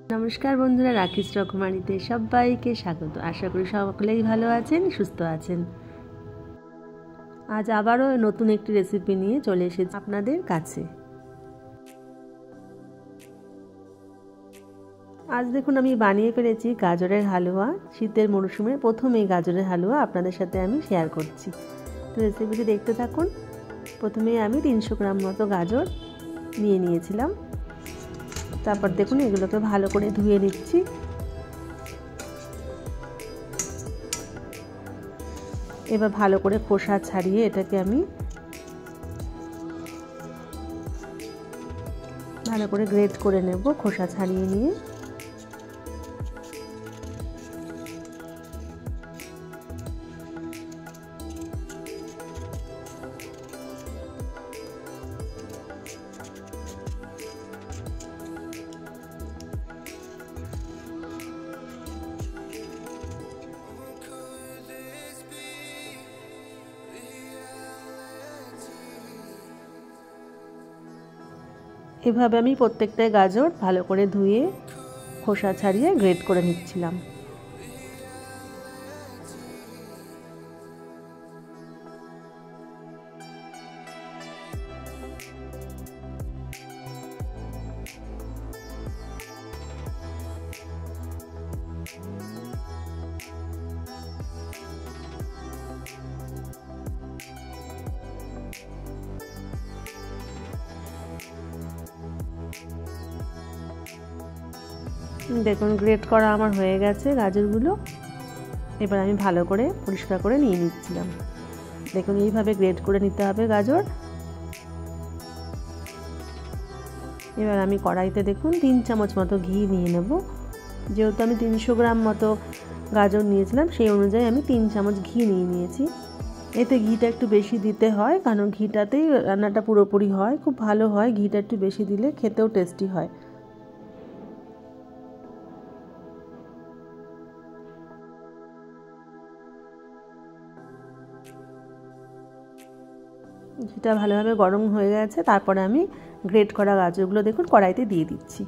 नमस्कार बंधुरा राखिस रकमारीते सबाइके स्वागत। आशा करी सकलेई भालो आछेन सुस्थ आछेन। आज आबारो नतून एकटी रेसिपि निये चले एसेछि आपनादेर काछे। आज देखुन आमी बानिये फेलेछि गाजरेर हालुया। शीतेर मौसुमे प्रथम एई गाजरेर हालुया आपनादेर साथे आमी शेयार करछि। तो रेसिपिटी देखते थाकुन। प्रथमेई आमी 300 ग्राम मतो गाजर निये नियेछिलाम। তারপর দেখুন এগুলোকে ভালো করে ধুয়ে নিচ্ছি। এবার ভালো করে খোসা ছাড়িয়ে এটাকে আমি ভালো করে গ্রেট করে নেব। খোসা ছাড়িয়ে নিয়ে এভাবে আমি প্রত্যেকটা গাজর ভালো করে ধুয়ে খোসা ছাড়িয়ে গ্রেট করে নিচ্ছিলাম। দেখুন গ্রেট করা আমার হয়ে গেছে গাজরগুলো। এবার আমি ভালো করে পরিষ্কার করে নিয়ে নিচ্ছিলাম। দেখুন এইভাবে গ্রেট করে নিতে হবে গাজর। এবার আমি কড়াইতে দেখুন 3 চামচ মতো ঘি নিয়ে নেব। যেহেতু আমি 300 গ্রাম মতো গাজর নিয়েছিলাম সেই অনুযায়ী আমি 3 চামচ ঘি নিয়ে নিয়েছি। এতে ঘিটা একটু বেশি দিতে হয় কারণ ঘিটাতেই রান্নাটা পুরোপুরি হয়, খুব ভালো হয়। ঘিটা একটু বেশি দিলে খেতেও টেস্টি হয়। ঘিটা ভালোভাবে গরম হয়ে গেছে। তারপরে আমি গ্রেট করা গাজরগুলো দেখুন কড়াইতে দিয়ে দিচ্ছি।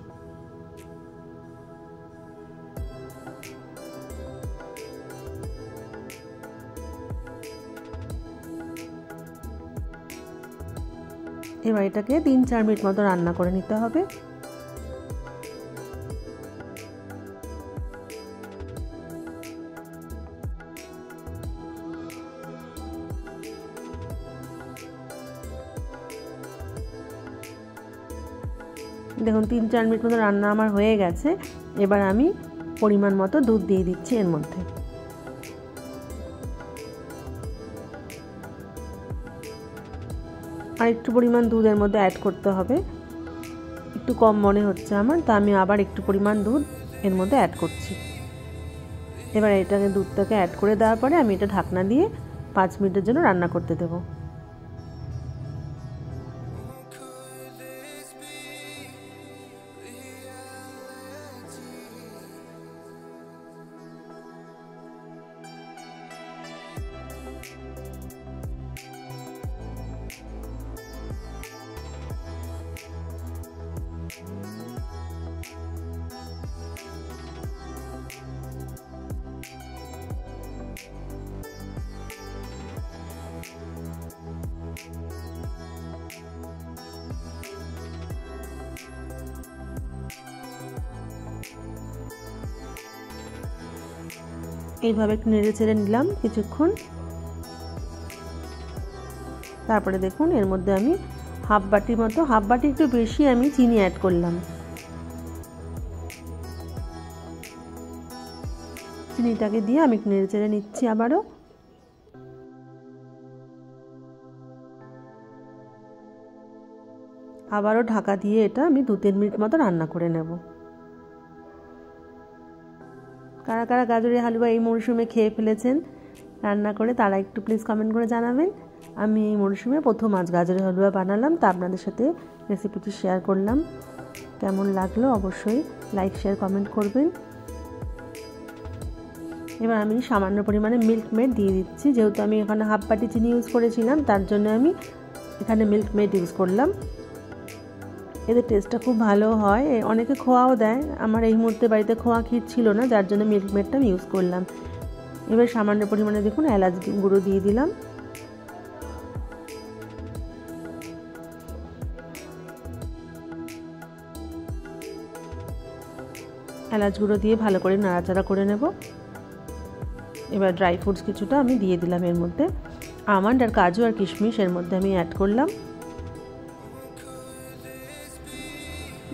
এবার এটাকে 3-4 মিনিট মতো রান্না করে নিতে হবে। দেখুন 3-4 মিনিট মতো রান্না আমার হয়ে গেছে। এবার আমি পরিমাণ মতো দুধ দিয়ে দিচ্ছি এর মধ্যে। আর একটু পরিমাণ দুধ এর মধ্যে অ্যাড করতে হবে। একটু কম মনে হচ্ছে আমার, তো আমি আবার একটু পরিমাণ দুধ এর মধ্যে অ্যাড করছি। এবার এটাকে দুধটাকে অ্যাড করে দেওয়ার পরে আমি এটা ঢাকনা দিয়ে 5 মিনিটের জন্য রান্না করতে দেবো। এইভাবে একটু নেড়ে চেড়ে নিলাম কিছুক্ষণ। তারপরে দেখুন এর মধ্যে আমি হাফ বাটি একটু বেশি আমি চিনি অ্যাড করলাম। চিনিটাকে দিয়ে আমি একটু নেড়ে চেড়ে নিচ্ছি আবারও ঢাকা দিয়ে এটা আমি 2-3 মিনিট মতো রান্না করে নেব। কারা কারা গাজরের হালুয়া এই মরশুমে খেয়ে ফেলেছেন রান্না করে তারা একটু প্লিজ কমেন্ট করে জানাবেন। আমি এই মরশুমে প্রথম আজ গাজরের হালুয়া বানালাম, তা আপনাদের সাথে রেসিপিটি শেয়ার করলাম। কেমন লাগলো অবশ্যই লাইক শেয়ার কমেন্ট করবেন। এবার আমি সামান্য পরিমাণে মিল্ক মেড দিয়ে দিচ্ছি। যেহেতু আমি এখানে হাফ বাটি চিনি ইউজ করেছিলাম তার জন্য আমি এখানে মিল্ক মেড ইউজ করলাম। এদের টেস্টটা খুব ভালো হয়, অনেকে খোয়াও দেয়। আমার এই মুহূর্তে বাড়িতে খোয়া ক্ষীর ছিল না, যার জন্য মিল্ক মেডটা আমি ইউজ করলাম। এবার সামান্য পরিমাণে দেখুন এলাচ গুঁড়ো দিয়ে দিলাম। এলাচ গুঁড়ো দিয়ে ভালো করে নাড়াচাড়া করে নেব। এবার ড্রাই ফ্রুটস কিছুটা আমি দিয়ে দিলাম এর মধ্যে। আমন্ড আর কাজু আর কিশমিশ এর মধ্যে আমি অ্যাড করলাম।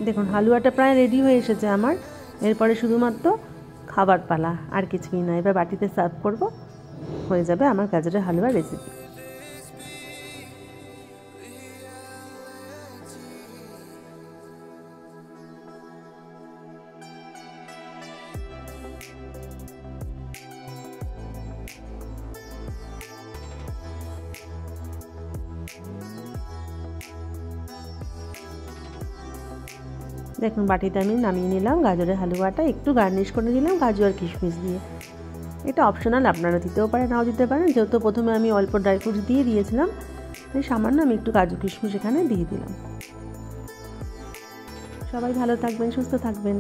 দেখুন হালুয়াটা প্রায় রেডি হয়ে এসেছে আমার। এরপরে শুধুমাত্র খাবার পালা, আর কিছুই না। এবার বাটিতে সার্ভ করব, হয়ে যাবে আমার গাজরের হালুয়া রেসিপি। দেখুন বাটিতে আমি নামিয়ে নিলাম গাজরের হালুয়াটা, একটু গার্নিশ করে দিলাম কাজু আর কিশমিশ দিয়ে। এটা অপশনাল, আপনারা দিতেও পারেন নাও দিতে পারেন। যেহেতু প্রথমে আমি অল্প ড্রাই ফ্রুটস দিয়ে দিয়েছিলাম, তাই সামান্য আমি একটু কাজু কিশমিশ এখানে দিয়ে দিলাম। সবাই ভালো থাকবেন, সুস্থ থাকবেন।